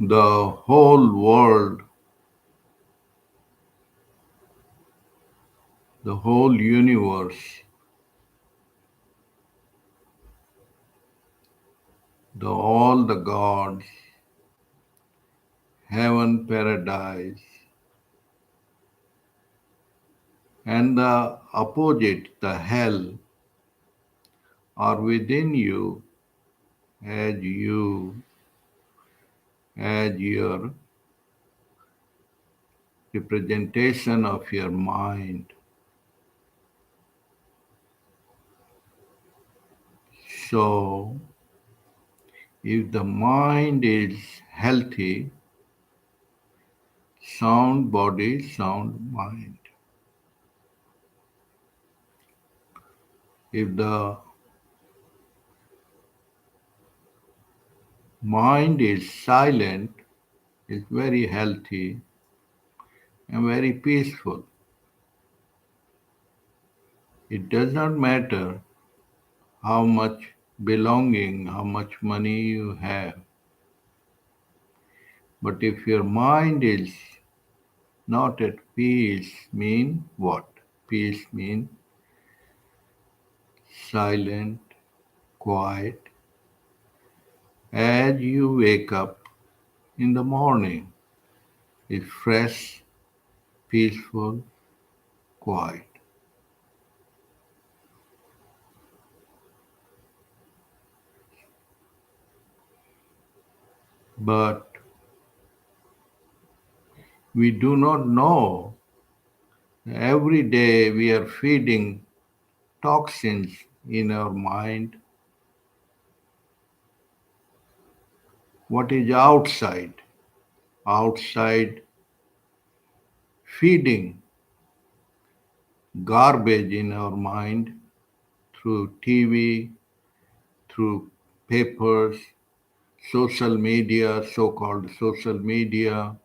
the whole world, the whole universe, all the gods, heaven, paradise, and the opposite, the hell, are within you as your representation of your mind. So, if the mind is healthy, sound body, sound mind. If the mind is silent, is very healthy and very peaceful. It does not matter how much belonging, how much money you have. But if your mind is not at peace, mean what? Peace means silent, quiet. As you wake up in the morning, it's fresh, peaceful, quiet. But we do not know. Every day we are feeding toxins in our mind. What is outside? Outside feeding garbage in our mind through TV, through papers, social media, so called social media.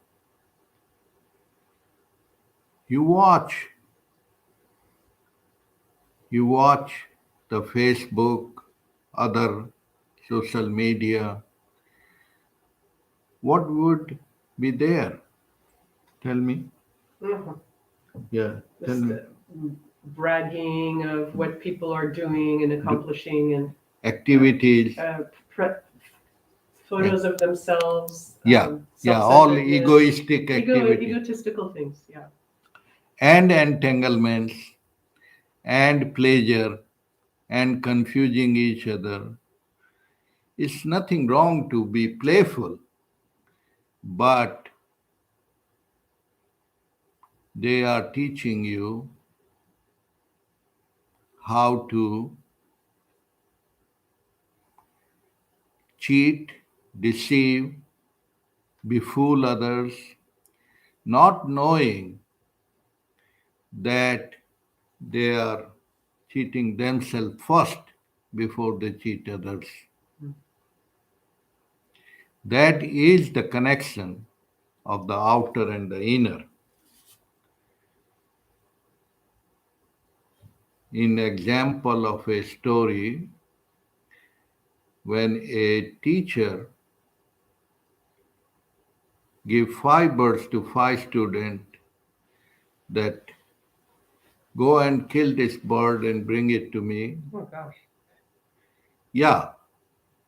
You watch, you watch the Facebook, other social media. What would be there? Tell me. Mhm. Yeah, tell Just me. bragging of what people are doing and accomplishing, and Activities. photos of themselves, Yeah, all self-centeredness, egoistic activity. egotistical things. Yeah. And entanglements and pleasure and confusing each other. It's nothing wrong to be playful, but they are teaching you how to cheat, deceive, befool others, not knowing that they are cheating themselves first before they cheat others. That is the connection of the outer and the inner. In example of a story, when a teacher give 5 birds to 5 students that go and kill this bird and bring it to me. Oh gosh. Yeah,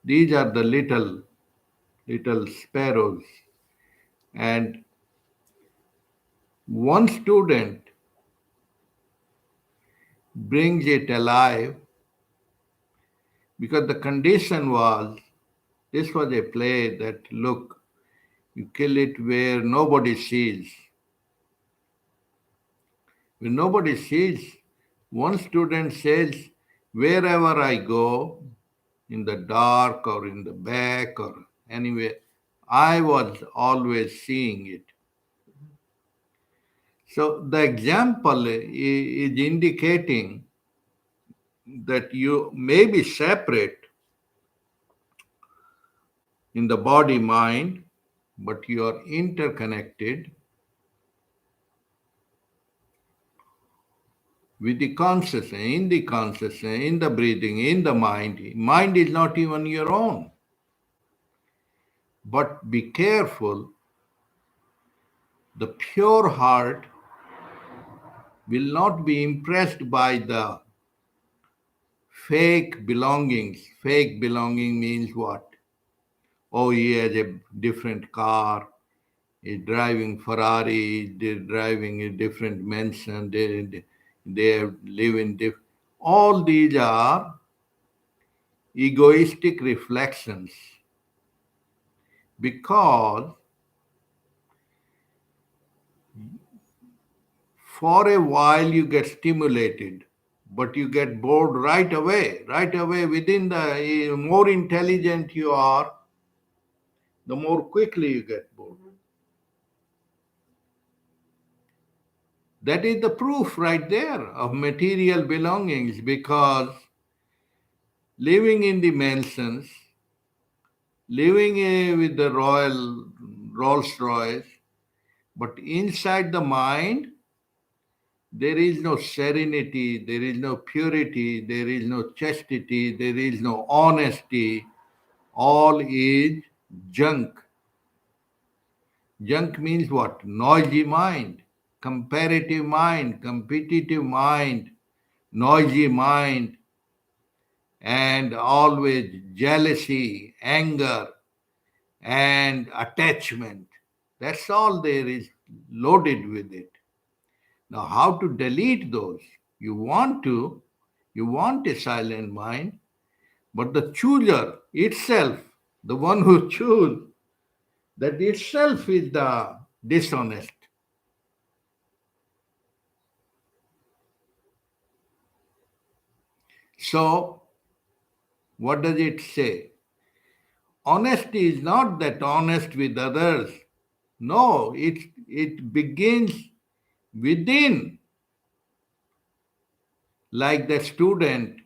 these are the little sparrows. And one student brings it alive because the condition was this was a play that look, you kill it where nobody sees. When nobody sees, one student says, wherever I go, in the dark or in the back or anywhere, I was always seeing it. So the example is indicating that you may be separate in the body mind, but you are interconnected with the consciousness, in the breathing, in the mind. Mind is not even your own. But be careful, the pure heart will not be impressed by the fake belongings. Fake belonging means what? Oh, he has a different car, he's driving Ferrari, they're driving a different mansion, they live in different. All these are egoistic reflections because for a while you get stimulated, but you get bored right away. Right away, within the more intelligent you are, the more quickly you get bored. That is the proof right there of material belongings because living in the mansions, living with the royal Rolls Royce, but inside the mind, there is no serenity, there is no purity, there is no chastity, there is no honesty. All is junk. Junk means what? Noisy mind, comparative mind, competitive mind, noisy mind, and always jealousy, anger, and attachment. That's all there is loaded with it. Now, how to delete those? You want to, you want a silent mind, but the chooser itself, the one who choose, that itself is the dishonest. So, what does it say? Honesty is not that honest with others. No, it begins within, like the student.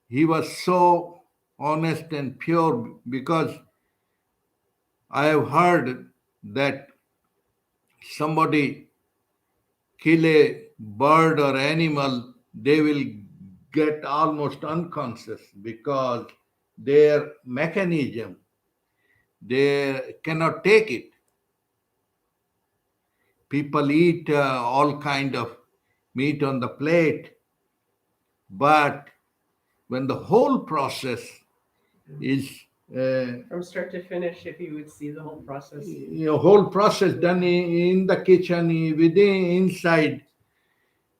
He was so honest and pure because I have heard that somebody kill a bird or animal, they will get almost unconscious because their mechanism, they cannot take it. People eat all kind of meat on the plate, but when the whole process is From start to finish, if you would see the whole process. whole process done in the kitchen, within inside,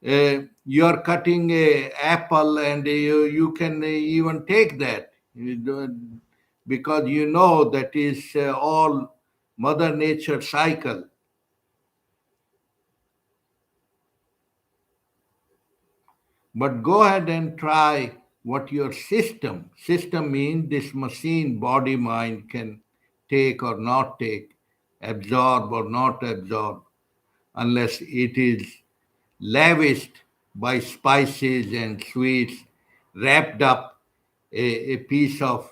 you are cutting a apple and you can even take that. Because you know that is all mother nature cycle. But go ahead and try what your system means this machine body mind can take or not take, absorb or not absorb, unless it is lavished by spices and sweets, wrapped up a piece of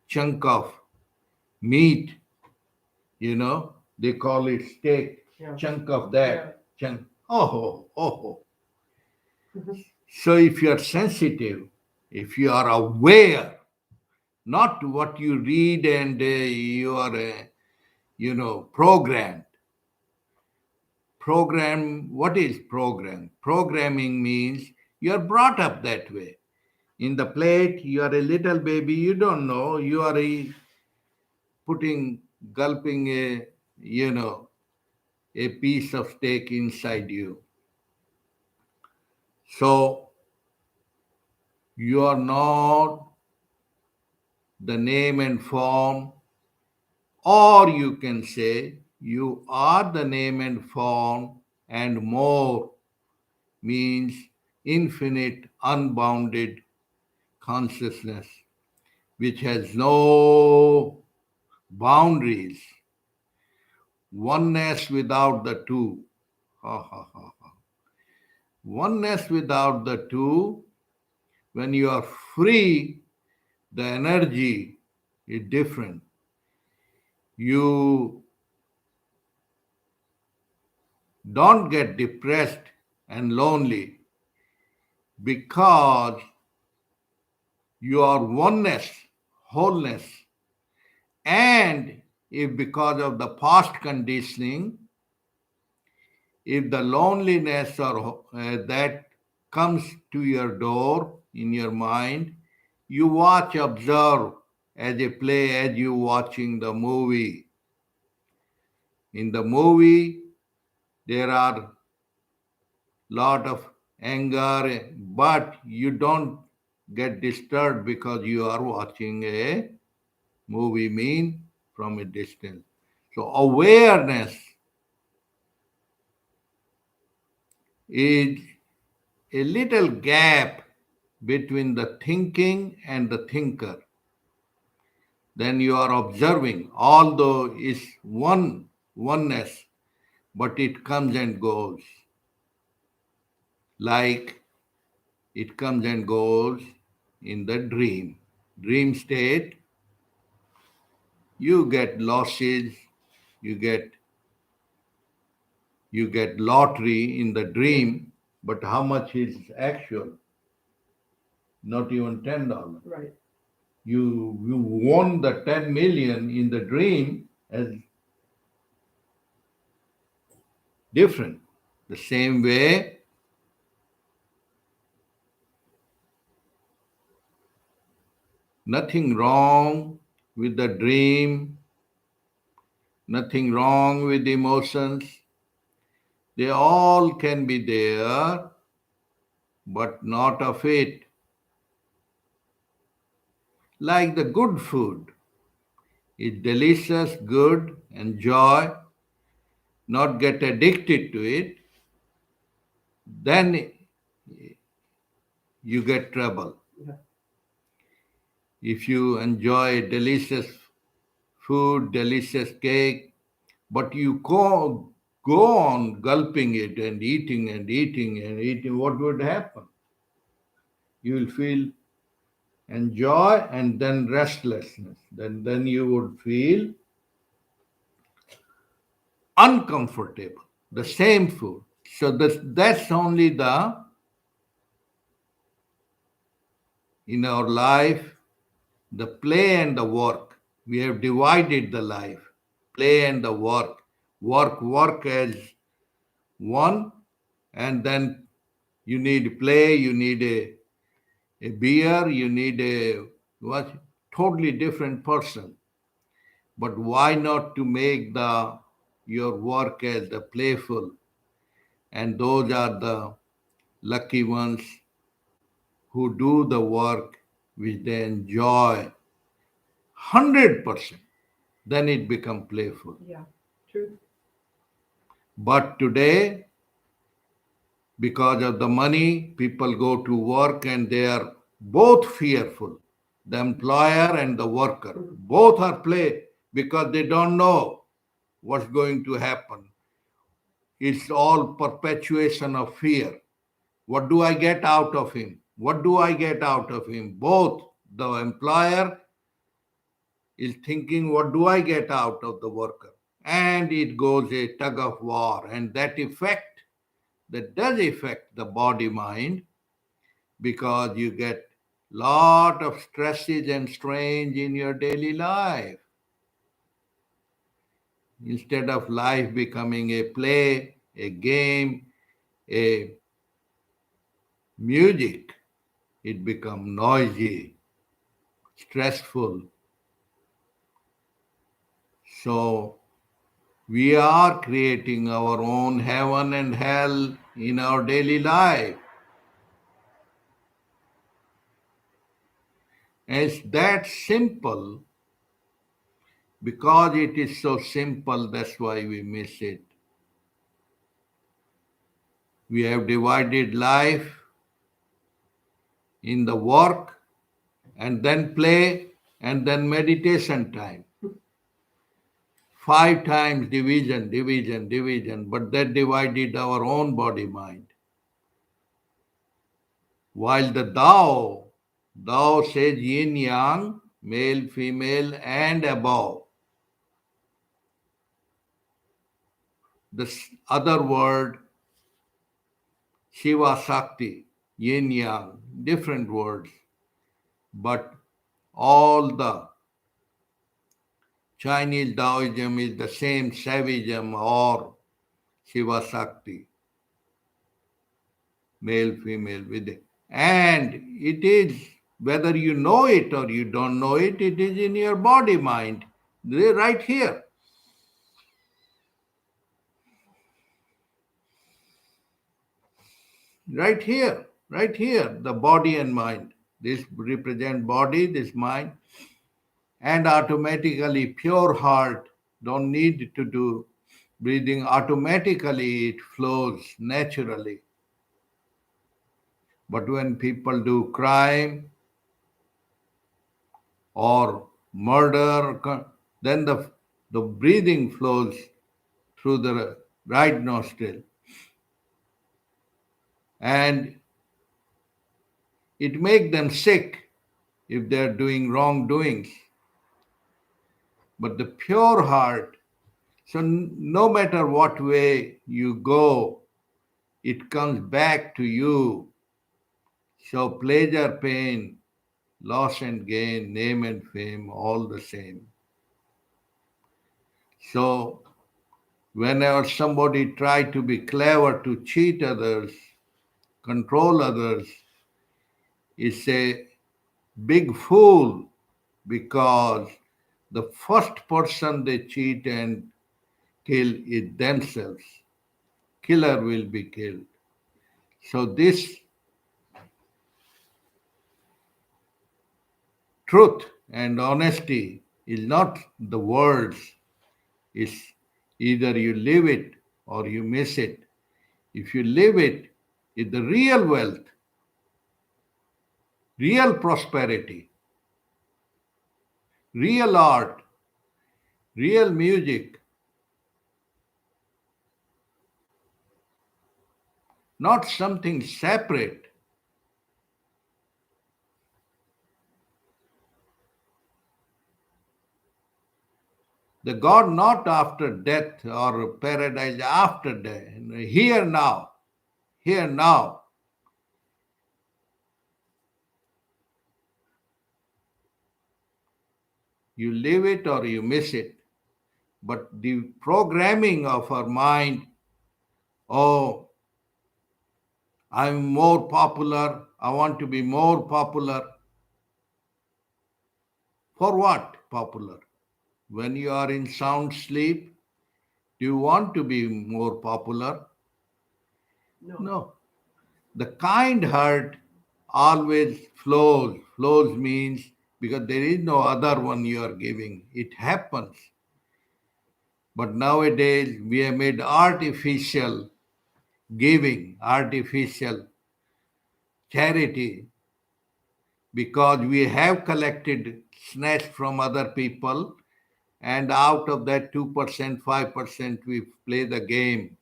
chunk of meat, they call it steak, Yeah. chunk of Yeah. that, chunk. Oh. So if you are sensitive, if you are aware, not what you read and you are, programmed. What is program? Programming means you are brought up that way. In the plate, you are a little baby, you don't know, you are gulping a piece of steak inside you. So you are not the name and form, or you can say you are the name and form and more, means infinite, unbounded consciousness, which has no boundaries, oneness without the two. Ha, ha, ha, ha. Oneness without the two, when you are free, the energy is different. You don't get depressed and lonely because you are oneness, wholeness, And if because of the past conditioning, if the loneliness or that comes to your door in your mind, you watch, observe as a play, as you watching the movie. In the movie, there are lot of anger, but you don't get disturbed because you are watching a movie mean from a distance. So awareness is a little gap between the thinking and the thinker. Then you are observing, although it's oneness, but it comes and goes. Like it comes and goes in the dream. Dream state, you get losses, you get you get lottery in the dream, but how much is actual? Not even $10. Right. You won the 10 million in the dream as different. The same way, nothing wrong with the dream, nothing wrong with emotions. They all can be there, but not of it. Like the good food, it's delicious, good, enjoy, not get addicted to it, then you get trouble. Yeah. If you enjoy delicious food, delicious cake, but you go on gulping it and eating and eating and eating, what would happen? You will feel enjoy and then restlessness. Then you would feel uncomfortable. The same food. So that's only the in our life, the play and the work. We have divided the life, play and the work. Work as one, and then you need play, you need a beer, you need a what? Totally different person. But why not to make the your work as the playful? And those are the lucky ones who do the work which they enjoy 100%. Then it become playful. Yeah. True. But today, because of the money, people go to work and they are both fearful. The employer and the worker. Both are play because they don't know what's going to happen. It's all perpetuation of fear. What do I get out of him? What do I get out of him? Both the employer is thinking, what do I get out of the worker? And it goes a tug of war. And that does affect the body mind because you get lot of stresses and strains in your daily life. Instead of life becoming a play, a game, a music, it become noisy, stressful. So we are creating our own heaven and hell in our daily life. And it's that simple. Because it is so simple, that's why we miss it. We have divided life in the work and then play and then meditation time. 5 times division, division, division, but that divided our own body mind. While the Tao says yin yang, male, female, and above. The other word, Shiva Shakti, yin yang, different words, but all the Chinese Taoism is the same Savagism or Shiva Shakti, male, female, with it. And it is, whether you know it or you don't know it, it is in your body mind. They're right here. Right here, the body and mind. This represent body, this mind, and automatically pure heart don't need to do breathing. Automatically it flows naturally. But when people do crime or murder, then the breathing flows through the right nostril, and it makes them sick if they're doing wrongdoings. But the pure heart, so no matter what way you go, it comes back to you. So pleasure, pain, loss and gain, name and fame, all the same. So whenever somebody try to be clever to cheat others, control others, is a big fool, because the first person they cheat and kill is themselves. Killer will be killed. So this truth and honesty is not the words, it's either you live it or you miss it. If you live it, it's the real wealth, real prosperity, real art, real music, not something separate. The God not after death or paradise after death, here now, here now. You live it or you miss it. But the programming of our mind, oh, I'm more popular, I want to be more popular. For what popular? When you are in sound sleep, do you want to be more popular? No. No. The kind heart always flows. Flows means because there is no other one you are giving. It happens. But nowadays we have made artificial giving, artificial charity, because we have collected snatch from other people, and out of that 2%, 5%, we play the game.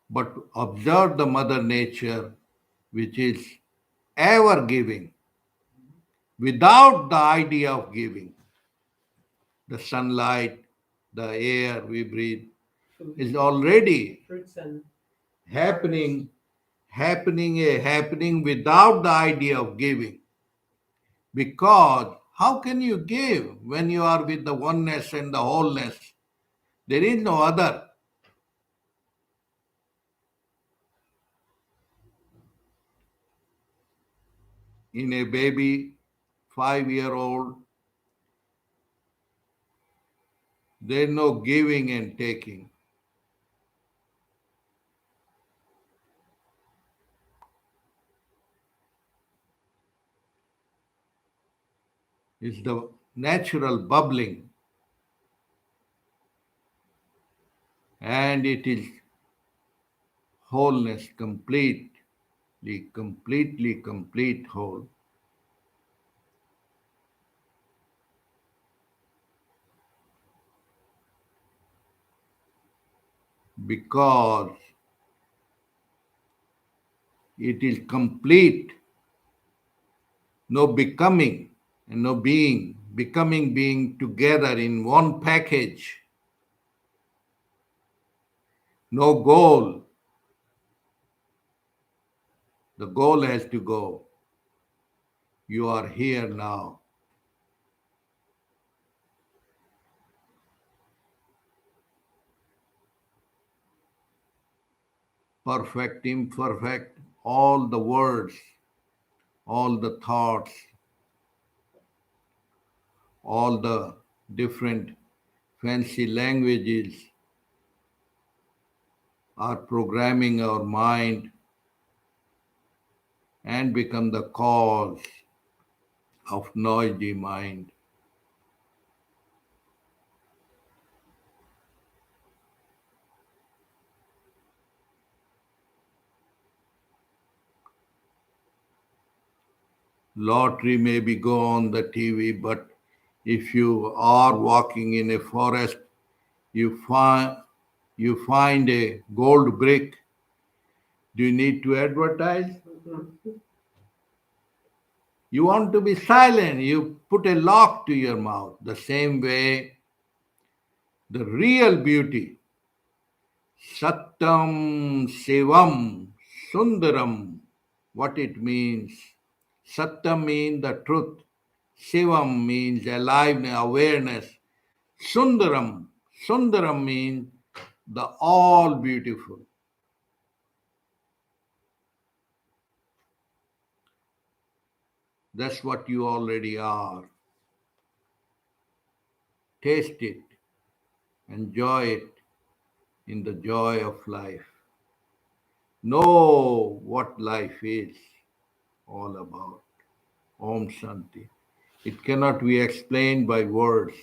But observe the mother nature, which is ever giving, without the idea of giving. The sunlight, the air we breathe Food, is already fruits and happening, happening without the idea of giving. Because how can you give when you are with the oneness and the wholeness? There is no other. In a baby, 5-year-old, there is no giving and taking. It's the natural bubbling, and it is wholeness, completely complete whole. Because it is complete, no becoming and no being, becoming being together in one package, no goal. The goal has to go. You are here now. perfect, imperfect, all the words, all the thoughts, all the different fancy languages are programming our mind and become the cause of noisy mind. Lottery maybe go on the TV, but if you are walking in a forest, you find you find a gold brick. Do you need to advertise? Mhm. You want to be silent, you put a lock to your mouth. The same way, the real beauty, Sattam Sivam Sundaram, what it means. Sattam means the truth. Shivam means aliveness, awareness. Sundaram, Sundaram means the all beautiful. That's what you already are. Taste it, enjoy it in the joy of life. Know what life is all about. Om Shanti. It cannot be explained by words.